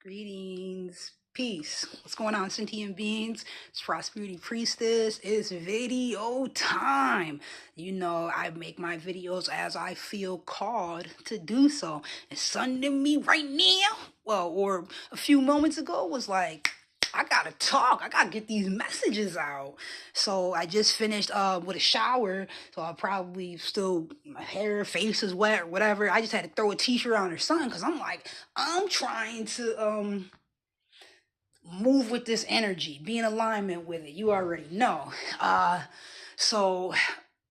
Greetings. Peace. What's going on, sentient beings? It's Prosperity Priestess. It's video time. You know, I make my videos as I feel called to do so. And something in me right now, or a few moments ago, was like, I gotta talk. I gotta get these messages out. So I just finished with a shower. So I'll probably still, my hair, face is wet or whatever. I just had to throw a t-shirt on or something because I'm trying to move with this energy, be in alignment with it. You already know. So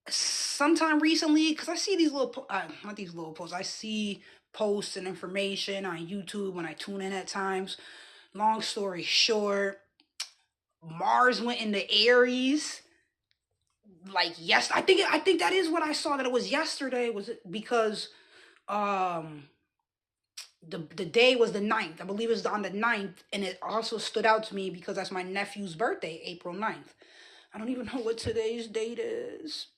sometime recently, because I see these little, not these little posts, I see posts and information on YouTube when I tune in at times. Long story short, Mars went into Aries. Like, yes, I think that is what I saw, that it was yesterday. Was it because um the day was the 9th. I believe it was on the 9th, and it also stood out to me because that's my nephew's birthday, April 9th. I don't even know what today's date is.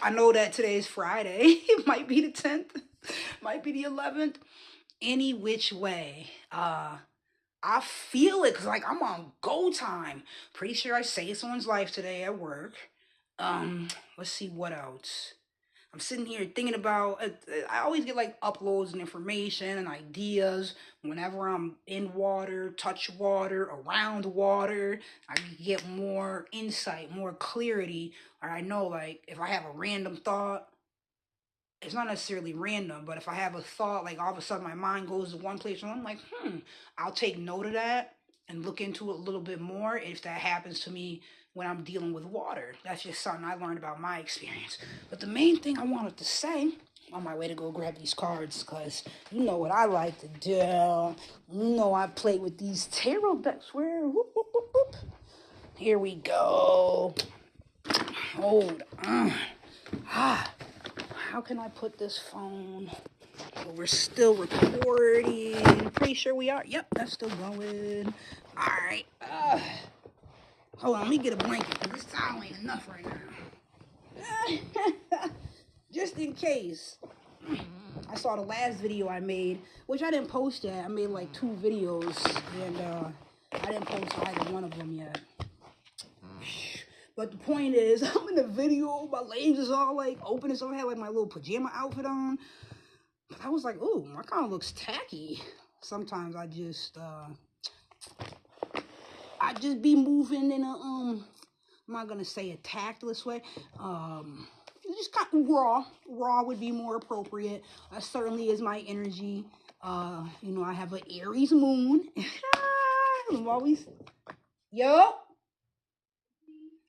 I know that today is Friday. It might be the 10th, might be the 11th. Any which way, I feel it because like I'm on go time. Pretty sure I saved someone's life today at work. Let's see what else. I'm sitting here thinking about. I always get like uploads and information and ideas whenever I'm in water, touch water, around water. I get more insight, more clarity, or I know like if I have a random thought, it's not necessarily random, but if I have a thought, like all of a sudden my mind goes to one place and I'm like, I'll take note of that and look into it a little bit more if that happens to me when I'm dealing with water. That's just something I learned about my experience. But the main thing I wanted to say, on my way to go grab these cards, because you know what I like to do. You know I play with these tarot decks. Where? Whoop, whoop, whoop, whoop. Here we go. Hold on. How can I put this phone? Well, we're still recording. Pretty sure we are. Yep, that's still going. All right. Hold on, let me get a blanket because this towel ain't enough right now. Just in case. I saw the last video I made, which I didn't post yet. I made like 2 videos, and I didn't post either one of them yet. But the point is, I'm in the video, my legs is all like open and stuff. I had like my little pajama outfit on. But I was like, ooh, my kind of looks tacky. Sometimes I just be moving in a I'm not gonna say a tactless way. Just kind of raw. Raw would be more appropriate. That certainly is my energy. You know, I have an Aries moon. I'm always, yo.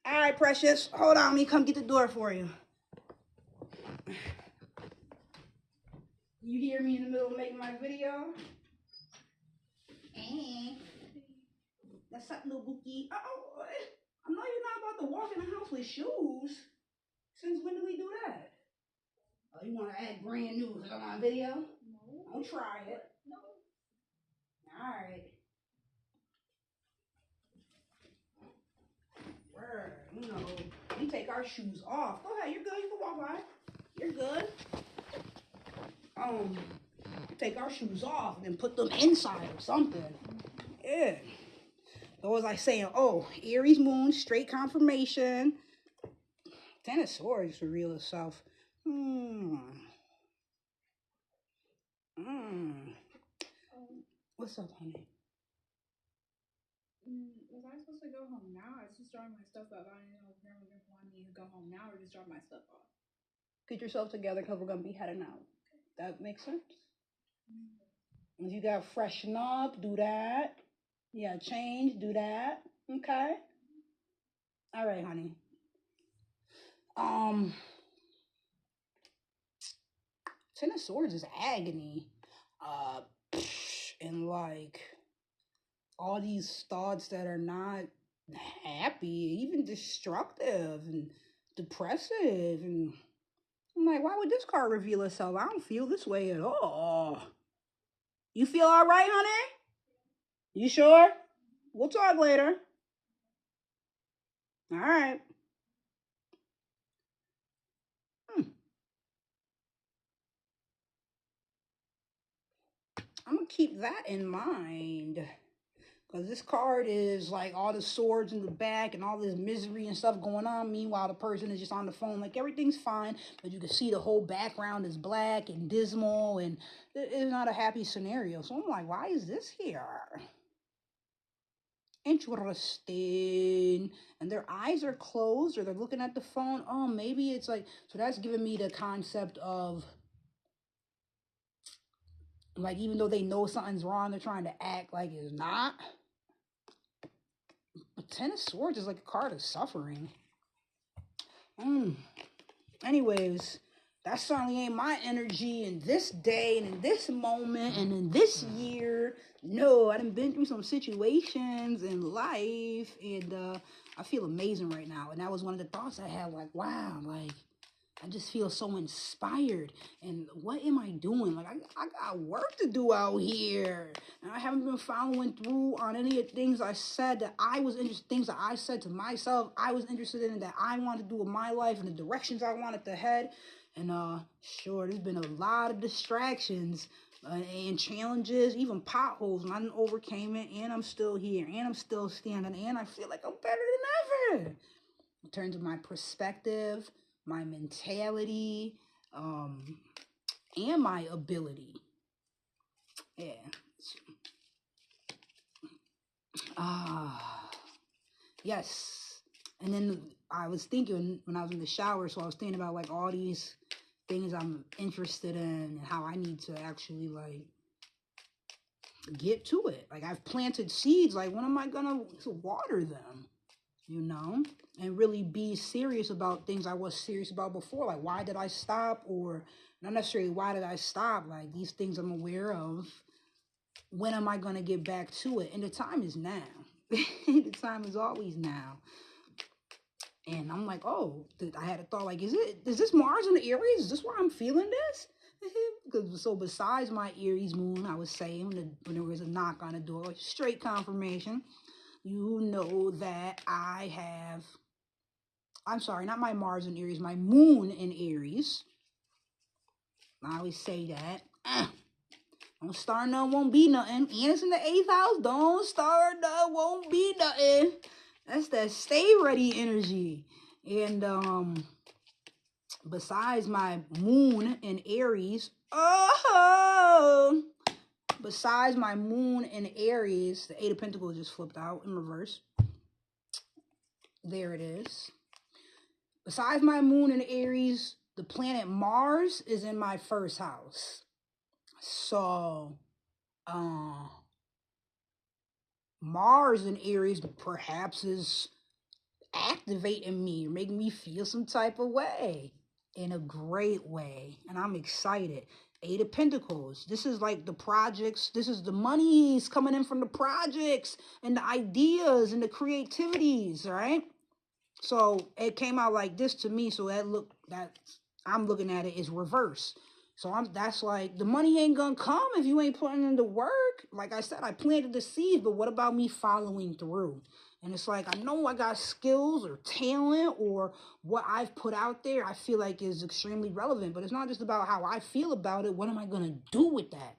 All right, precious. Hold on, let me come get the door for you. You hear me in the middle of making my video? That's up, little bookie. Uh-oh. I know you're not about to walk in the house with shoes. Since when did we do that? Oh, you want to act brand new because I'm on video? No. Don't try it. No. All right. Word. You know, we take our shoes off. Go ahead. You're good. You can walk by. You're good. Take our shoes off and then put them inside or something. Yeah. Or was I saying, oh, Aries moon, straight confirmation. 10 of Swords reveal itself. What's up, honey? Was I supposed to go home now? I was just dropping my stuff off. I didn't know if Grandma wanted me to go home now or just drop my stuff off. Get yourself together because we're going to be heading out. That makes sense? When you got to freshen up, do that. Yeah, change, do that. Okay? All right, honey. 10 of Swords is agony. And like all these thoughts that are not happy, even destructive and depressive. And I'm like, why would this card reveal itself? I don't feel this way at all. You feel all right, honey? You sure? We'll talk later. All right. I'm going to keep that in mind. Because this card is like all the swords in the back and all this misery and stuff going on. Meanwhile, the person is just on the phone like everything's fine. But you can see the whole background is black and dismal. And it's not a happy scenario. So I'm like, why is this here? Interesting. And their eyes are closed or they're looking at the phone. Oh, maybe it's like, so that's giving me the concept of, like, even though they know something's wrong, they're trying to act like it's not. But Ten of Swords is like a card of suffering. Anyways, that certainly ain't my energy in this day and in this moment and in this year. No, I done been through some situations in life and I feel amazing right now. And that was one of the thoughts I had, like, wow, like, I just feel so inspired. And what am I doing? Like, I got work to do out here. And I haven't been following through on any of the things I said that I was interested, things that I said to myself I was interested in, that I wanted to do with my life and the directions I wanted to head. And sure, there's been a lot of distractions and challenges, even potholes, and I overcame it, and I'm still here, and I'm still standing, and I feel like I'm better than ever. In terms of my perspective, my mentality, and my ability. Yeah. Yes. And then I was thinking when I was in the shower, so I was thinking about like all these things I'm interested in and how I need to actually like get to it. Like I've planted seeds, like when am I gonna water them? You know, and really be serious about things I was serious about before. Like, why did I stop? Or not necessarily why did I stop? Like, these things I'm aware of. When am I going to get back to it? And the time is now. The time is always now. And I'm like, oh, I had a thought, like, is this Mars in the Aries? Is this why I'm feeling this? Because so besides my Aries moon, I was saying when there was a knock on the door, straight confirmation. You know that I'm sorry, not my Mars in Aries, my moon in Aries. I always say that. Don't start none, won't be nothing. And it's in the 8th house. Don't start none, won't be nothing. That's that stay ready energy. And besides my moon in Aries, besides my moon in Aries, the 8 of Pentacles just flipped out in reverse. There it is. Besides my moon in Aries, the planet Mars is in my 1st house. So, Mars in Aries perhaps is activating me or making me feel some type of way in a great way. And I'm excited. 8 of Pentacles. This is like the projects. This is the monies coming in from the projects and the ideas and the creativities, right? So it came out like this to me. So I'm looking at it as reverse. So that's like the money ain't gonna come if you ain't putting in the work. Like I said, I planted the seeds, but what about me following through? And it's like I know I got skills or talent or what I've put out there. I feel like is extremely relevant, but it's not just about how I feel about it. What am I gonna do with that?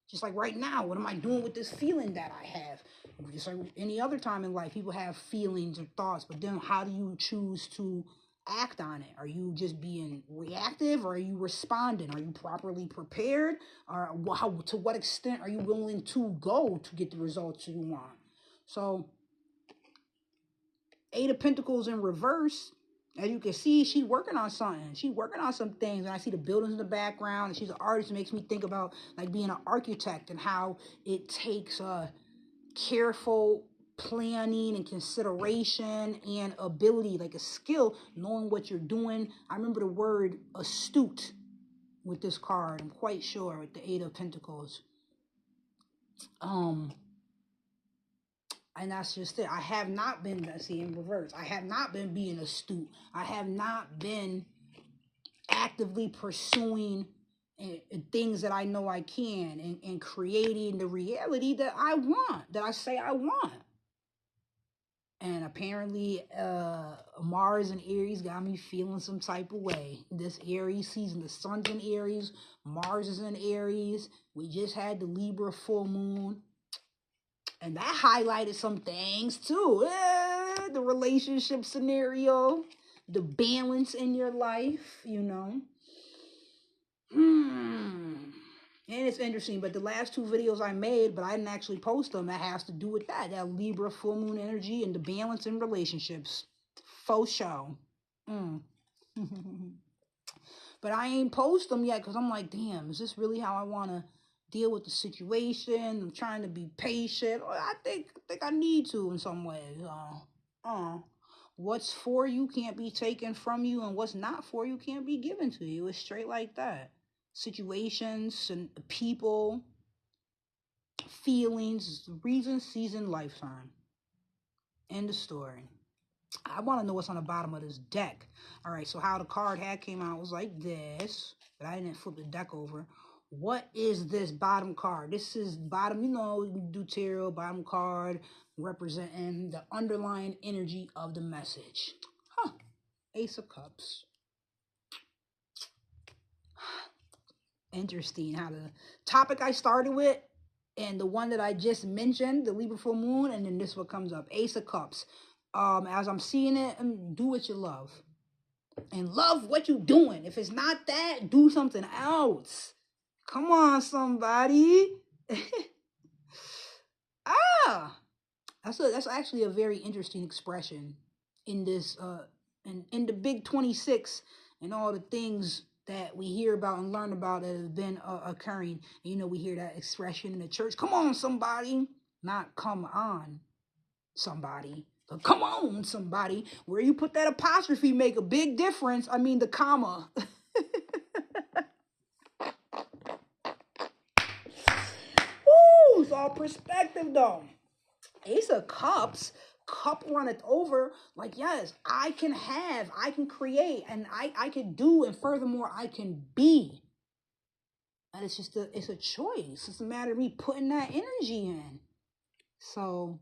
Just like right now, what am I doing with this feeling that I have? Just like any other time in life, people have feelings or thoughts, but then how do you choose to act on it? Are you just being reactive or are you responding? Are you properly prepared? Or to what extent are you willing to go to get the results you want? So 8 of Pentacles in reverse. As you can see, she's working on something. She's working on some things. And I see the buildings in the background. And she's an artist. It makes me think about like being an architect and how it takes careful planning and consideration and ability, like a skill, knowing what you're doing. I remember the word astute with this card. I'm quite sure with the 8 of Pentacles. And that's just it. I have not been, see, in reverse. I have not been being astute. I have not been actively pursuing things that I know I can and creating the reality that I want, that I say I want. And apparently, Mars and Aries got me feeling some type of way. This Aries season, the sun's in Aries, Mars is in Aries. We just had the Libra full moon. And that highlighted some things too. The relationship scenario, the balance in your life, you know. And it's interesting, but the last two videos I made, but I didn't actually post them, that has to do with that Libra full moon energy and the balance in relationships. Faux show. But I ain't post them yet because I'm like, damn, is this really how I want to deal with the situation? I'm trying to be patient. I think I need to in some ways. What's for you can't be taken from you, and what's not for you can't be given to you. It's straight like that. Situations and people, feelings, reason, season, lifetime. End of story. I want to know what's on the bottom of this deck. All right, so how the card had came out was like this, but I didn't flip the deck over. What is this bottom card? This is bottom, you know, you do tarot, bottom card representing the underlying energy of the message. Ace of Cups. Interesting how the topic I started with and the one that I just mentioned, the Libra full moon, and then this one comes up, Ace of Cups. As I'm seeing it, do what you love. And love what you doing. If it's not that, do something else. Come on, somebody. That's actually a very interesting expression in this in the big 26 and all the things that we hear about and learn about that have been occurring. You know, we hear that expression in the church. Come on, somebody. Not come on, somebody. But come on, somebody. Where you put that apostrophe make a big difference. I mean, the comma. Woo! It's all perspective, though. Ace of Cups, cup runneth over. Like, yes, I can have, I can create, and I can do, and furthermore, I can be. And it's just it's a choice. It's a matter of me putting that energy in. So,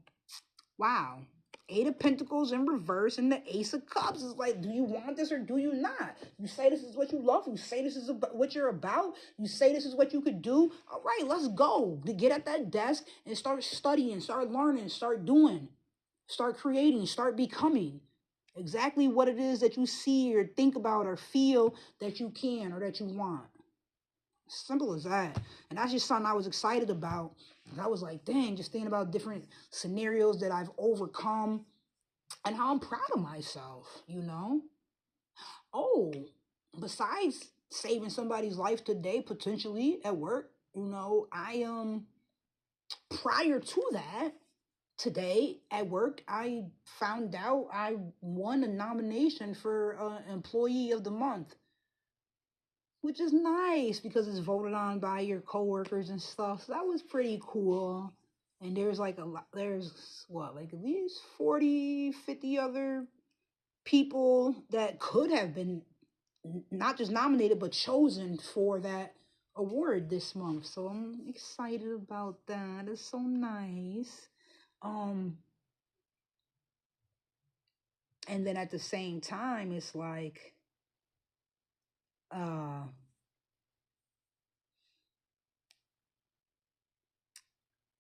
wow. Eight of Pentacles in reverse and the Ace of Cups is like, do you want this or do you not? You say this is what you love. You say this is what you're about. You say this is what you could do. All right, let's go. Get at that desk and start studying, start learning, start doing, start creating, start becoming exactly what it is that you see or think about or feel that you can or that you want. Simple as that. And that's just something I was excited about. And I was like, dang, just thinking about different scenarios that I've overcome and how I'm proud of myself, you know? Oh, besides saving somebody's life today, potentially at work, you know, prior to that, today at work, I found out I won a nomination for Employee of the Month, which is nice because it's voted on by your coworkers and stuff. So that was pretty cool. And there's like like at least 40, 50 other people that could have been not just nominated, but chosen for that award this month. So I'm excited about that. It's so nice. And then at the same time, it's like,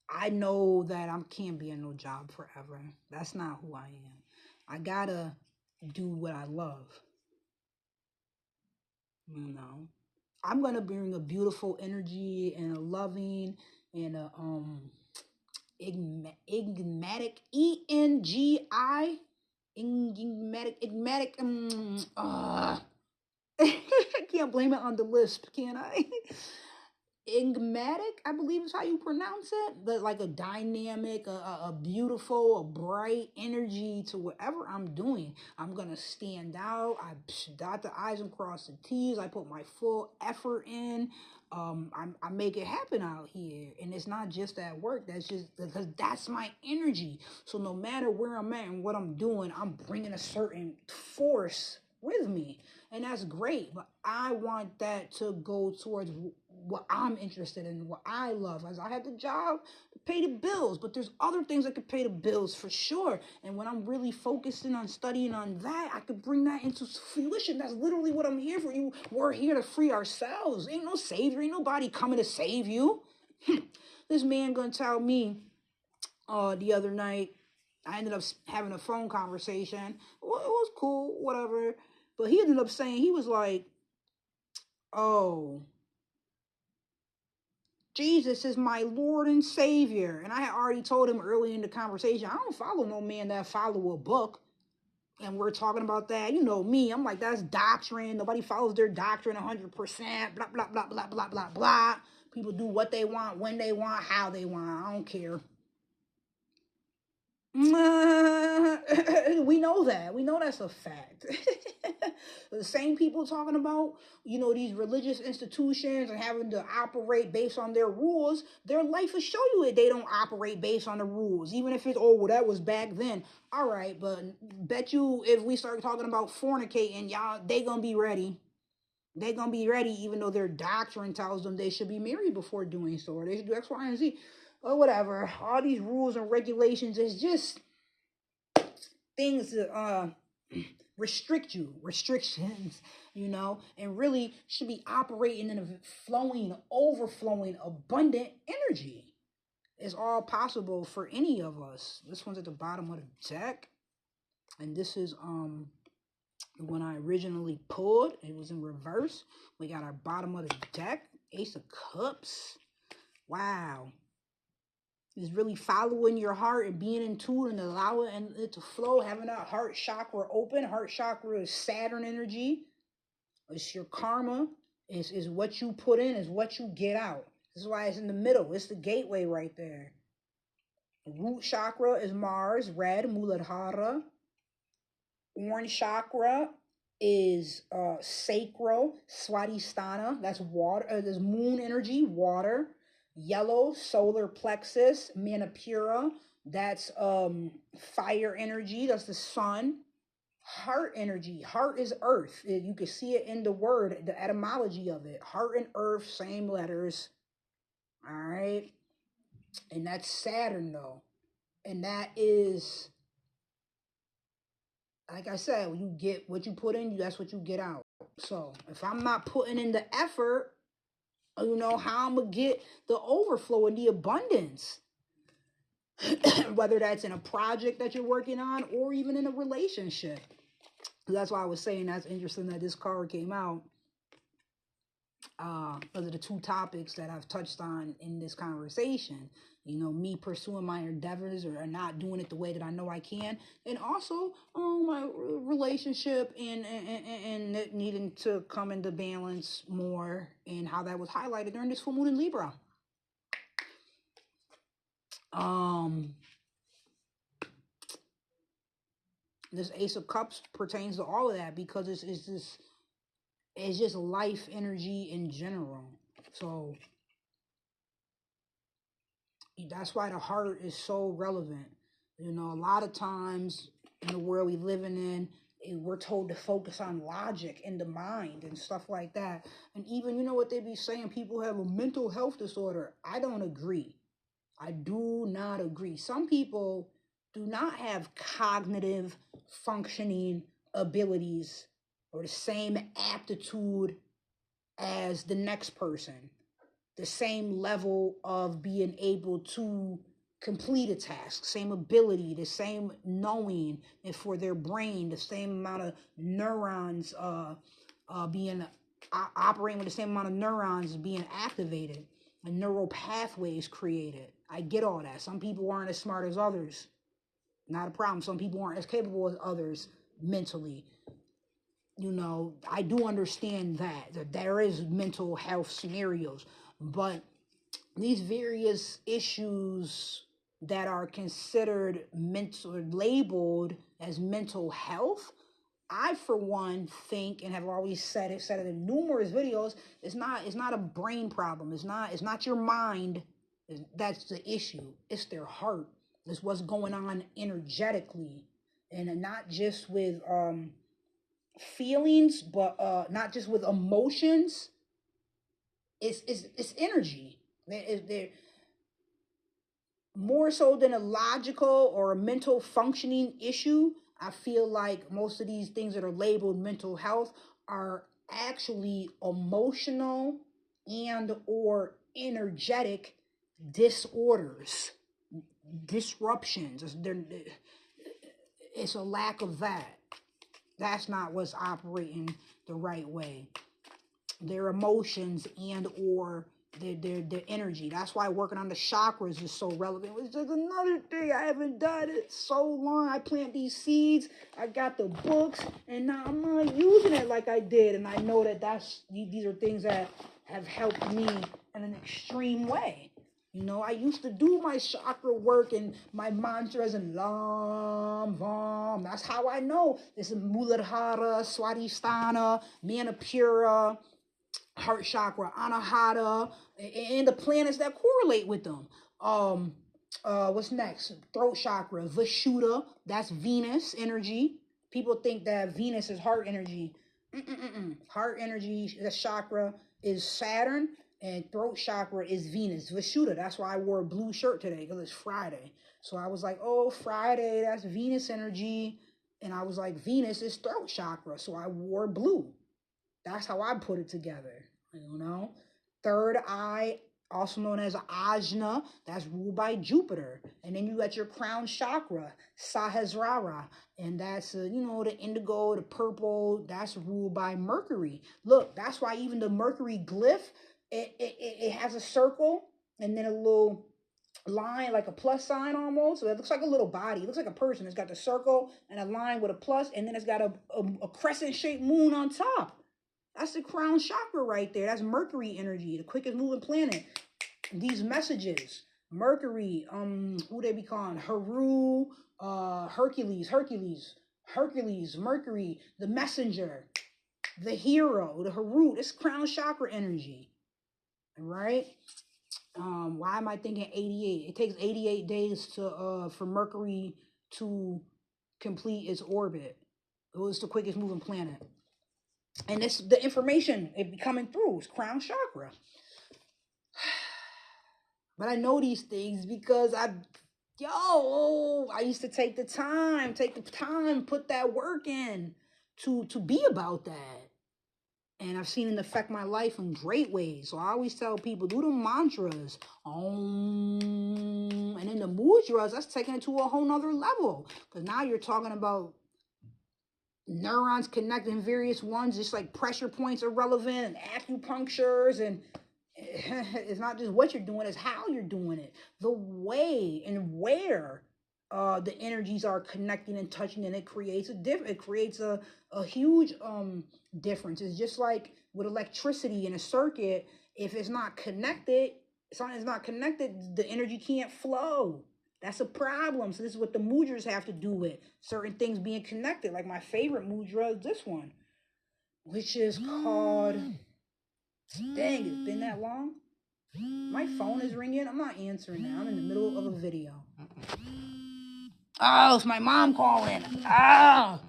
I know that I can't be in no job forever. That's not who I am. I gotta do what I love. You know, I'm gonna bring a beautiful energy and a loving and a enigmatic enigmatic I can't blame it on the lisp, can I? Enigmatic, I believe is how you pronounce it, but like a dynamic, a beautiful, a bright energy to whatever I'm doing. I'm gonna stand out. I dot the I's and cross the T's. I put my full effort in. I make it happen out here, and it's not just at work. That's just because that's my energy. So no matter where I'm at and what I'm doing, I'm bringing a certain force with me, and that's great. But I want that to go towards what I'm interested in, what I love. As I had the job to pay the bills, but there's other things that could pay the bills for sure. And when I'm really focusing on studying on that, I could bring that into fruition. That's literally what I'm here for. We're here to free ourselves. Ain't no savior, ain't nobody coming to save you. This man gonna tell me the other night, I ended up having a phone conversation. Well, it was cool, whatever. But he ended up saying, he was like, oh, Jesus is my Lord and Savior. And I had already told him early in the conversation, I don't follow no man that follow a book. And we're talking about that. You know me. I'm like, that's doctrine. Nobody follows their doctrine 100%. Blah, blah, blah, blah, blah, blah, blah. People do what they want, when they want, how they want. I don't care. We know that. We know that's a fact. The same people talking about, these religious institutions and having to operate based on their rules, their life will show you that they don't operate based on the rules. Even if it's, oh, well, that was back then. All right, but bet you if we start talking about fornicating, y'all, they gonna be ready. They gonna be ready, even though their doctrine tells them they should be married before doing so, or they should do X, Y, and Z, or whatever. All these rules and regulations is just things that restrict you, restrictions, and really should be operating in a flowing, overflowing, abundant energy. It's all possible for any of us. This one's at the bottom of the deck, and this is when I originally pulled. It was in reverse. We got our bottom of the deck, Ace of Cups. Wow. Is really following your heart and being in tune and allowing it to flow, having that heart chakra open. Heart chakra is Saturn energy. It's your karma. Is what you put in, is what you get out. This is why it's in the middle. It's the gateway right there. Root chakra is Mars, red, Muladhara. Orange chakra is sacral, Swadhisthana. That's water. There's moon energy, water. Yellow, solar plexus, Manipura. That's fire energy. That's the sun. Heart energy. Heart is earth. You can see it in the word, the etymology of it. Heart and earth, same letters. All right. And that's Saturn, though. And that is, like I said, when you get what you put in, that's what you get out. So if I'm not putting in the effort, how I'm going to get the overflow and the abundance. Whether that's in a project that you're working on or even in a relationship. That's why I was saying that's interesting that this card came out. Because of the two topics that I've touched on in this conversation. Me pursuing my endeavors or not doing it the way that I know I can. And also my relationship and it needing to come into balance more, and how that was highlighted during this full moon in Libra. This Ace of Cups pertains to all of that because it's just life energy in general. So that's why the heart is so relevant. A lot of times in the world we living in, we're told to focus on logic in the mind and stuff like that. And even, what they be saying, people have a mental health disorder. I don't agree. I do not agree. Some people do not have cognitive functioning abilities or the same aptitude as the next person. The same level of being able to complete a task, same ability, the same knowing, and for their brain, the same amount of neurons being operating with the same amount of neurons being activated and neural pathways created. I get all that. Some people aren't as smart as others. Not a problem. Some people aren't as capable as others mentally. I do understand that there is mental health scenarios, but these various issues that are considered mental, labeled as mental health, I for one think, and have always said it in numerous videos, it's not a brain problem. It's not your mind that's the issue. It's their heart. It's what's going on energetically, and not just with feelings, but not just with emotions, it's energy. They're more so than a logical or a mental functioning issue. I feel like most of these things that are labeled mental health are actually emotional and or energetic disorders, disruptions. It's a lack of that. That's not what's operating the right way. Their emotions and or their energy. That's why working on the chakras is so relevant. It's just another thing I haven't done it so long. I plant these seeds. I got the books, and now I'm not using it like I did. And I know that these are things that have helped me in an extreme way. You know, I used to do my chakra work and my mantras and Lam Vam. That's how I know. This is Muladhara, Swadhisthana, Manipura, heart chakra, Anahata, and the planets that correlate with them. What's next? Throat chakra, Vishuddha. That's Venus energy. People think that Venus is heart energy. Heart energy, the chakra is Saturn, and throat chakra is Venus, Vishuddha. That's why I wore a blue shirt today, because it's Friday. So I was like, oh, Friday, that's Venus energy. And I was like, Venus is throat chakra. So I wore blue. That's how I put it together, you know. Third eye, also known as Ajna, that's ruled by Jupiter. And then you got your crown chakra, Sahasrara, and that's, the indigo, the purple, that's ruled by Mercury. Look, that's why even the Mercury glyph, it has a circle and then a little line, like a plus sign almost. So it looks like a little body. It looks like a person. It's got the circle and a line with a plus, and then it's got a crescent-shaped moon on top. That's the crown chakra right there. That's Mercury energy, the quickest moving planet. These messages, Mercury, who they be calling? Heru, Hercules, Mercury, the messenger, the hero, the Heru. This crown chakra energy, right? Why am I thinking 88? It takes 88 days for Mercury to complete its orbit. It was the quickest moving planet. And it's the information it be coming through. It's crown chakra. But I know these things because I used to take the time, put that work in to be about that. And I've seen it affect my life in great ways. So I always tell people, do the mantras. And then the mudras, that's taking it to a whole nother level. Because now you're talking about neurons connecting various ones, just like pressure points are relevant, and acupunctures, and it's not just what you're doing, it's how you're doing it, the way and where the energies are connecting and touching, and it creates a huge difference. It's just like with electricity in a circuit. If it's not connected, something's not connected, the energy can't flow. That's a problem. So this is what the mudras have to do with certain things being connected. Like my favorite mudra is this one, which is called, dang, it's been that long. My phone is ringing. I'm not answering now. I'm in the middle of a video. Oh, it's my mom calling. Oh.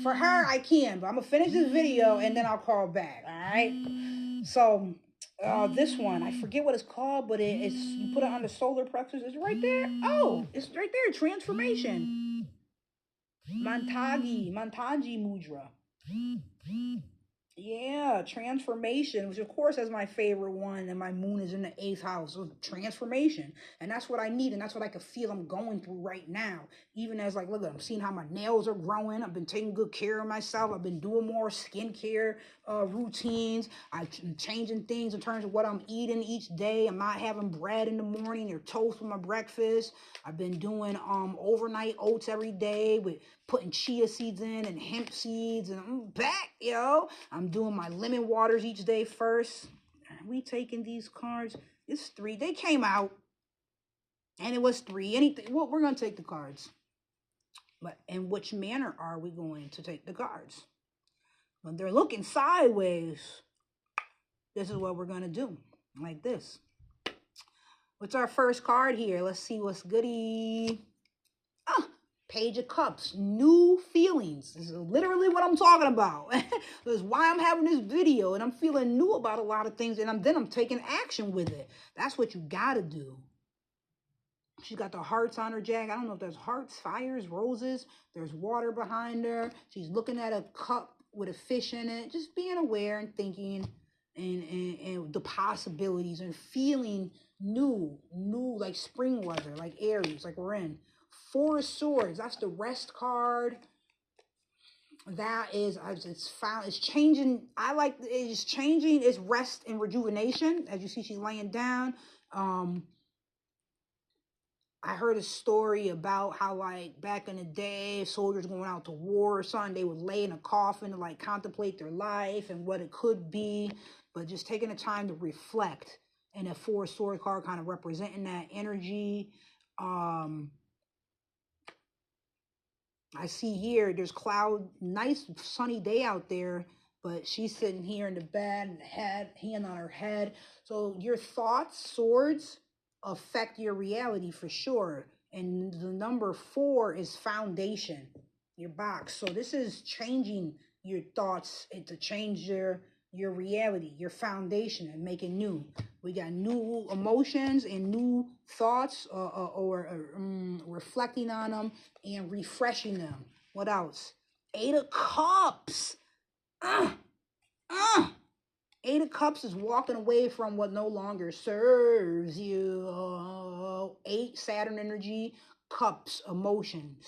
For her, I can, but I'm going to finish this video and then I'll call back. All right? So this one, I forget what it's called, but it's, you put it on the solar plexus. It's right there. Oh, it's right there. Transformation. Mantaji mudra. Yeah, transformation, which of course is my favorite one, and my moon is in the 8th house. So transformation, and that's what I need, and that's what I can feel I'm going through right now. Even as, like, look, I'm seeing how my nails are growing. I've been taking good care of myself. I've been doing more skincare routines. I'm changing things in terms of what I'm eating each day. I'm not having bread in the morning or toast for my breakfast. I've been doing overnight oats every day with putting chia seeds in and hemp seeds, and I'm back, yo. I'm doing my lemon waters each day first. Are we taking these cards? It's 3. They came out, and it was 3. Anything? Well, we're gonna take the cards. But in which manner are we going to take the cards? When they're looking sideways, this is what we're gonna do, like this. What's our first card here? Let's see what's goody. Page of Cups, new feelings. This is literally what I'm talking about. This is why I'm having this video, and I'm feeling new about a lot of things, and I'm taking action with it. That's what you gotta do. She's got the hearts on her jacket. I don't know if there's hearts, fires, roses. There's water behind her. She's looking at a cup with a fish in it. Just being aware and thinking and the possibilities and feeling new, like spring weather, like Aries, like we're in. Four of Swords, that's the rest card. That is, it's changing. I like, it's changing, it's rest and rejuvenation. As you see, she's laying down. I heard a story about how, like, back in the day, soldiers going out to war or something, they would lay in a coffin to, like, contemplate their life and what it could be, but just taking the time to reflect. And a Four of Swords card kind of representing that energy. I see here, there's cloud, nice sunny day out there, but she's sitting here in the bed, hand on her head. So your thoughts, swords, affect your reality for sure. And the number 4 is foundation, your box. So this is changing your thoughts to change your reality, your foundation, and make it new. We got new emotions and new thoughts, reflecting on them and refreshing them. What else? 8 of Cups. Eight of Cups is walking away from what no longer serves you. 8, Saturn energy, Cups, emotions.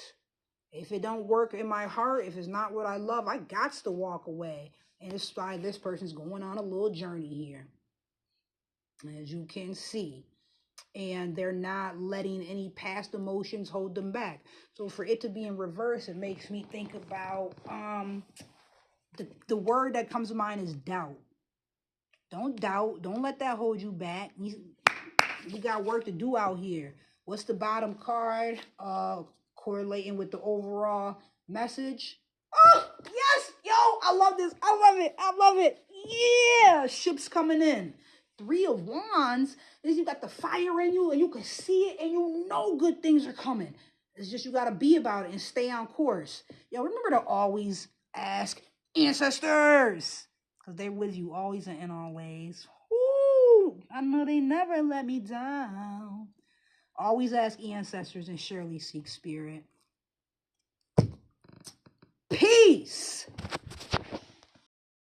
If it don't work in my heart, if it's not what I love, I got to walk away. And it's why this person's going on a little journey here, as you can see. And they're not letting any past emotions hold them back. So for it to be in reverse, it makes me think about the word that comes to mind is doubt. Don't doubt. Don't let that hold you back. You got work to do out here. What's the bottom card? Correlating with the overall message. Oh, yes. Yo, I love this. I love it. I love it. Yeah. Ships coming in. 3 of Wands. Then you got the fire in you, and you can see it, and you know good things are coming. It's just you got to be about it and stay on course. Yo, remember to always ask ancestors, because they're with you always and in always. Woo! I know they never let me down. Always ask ancestors and surely seek spirit. Peace!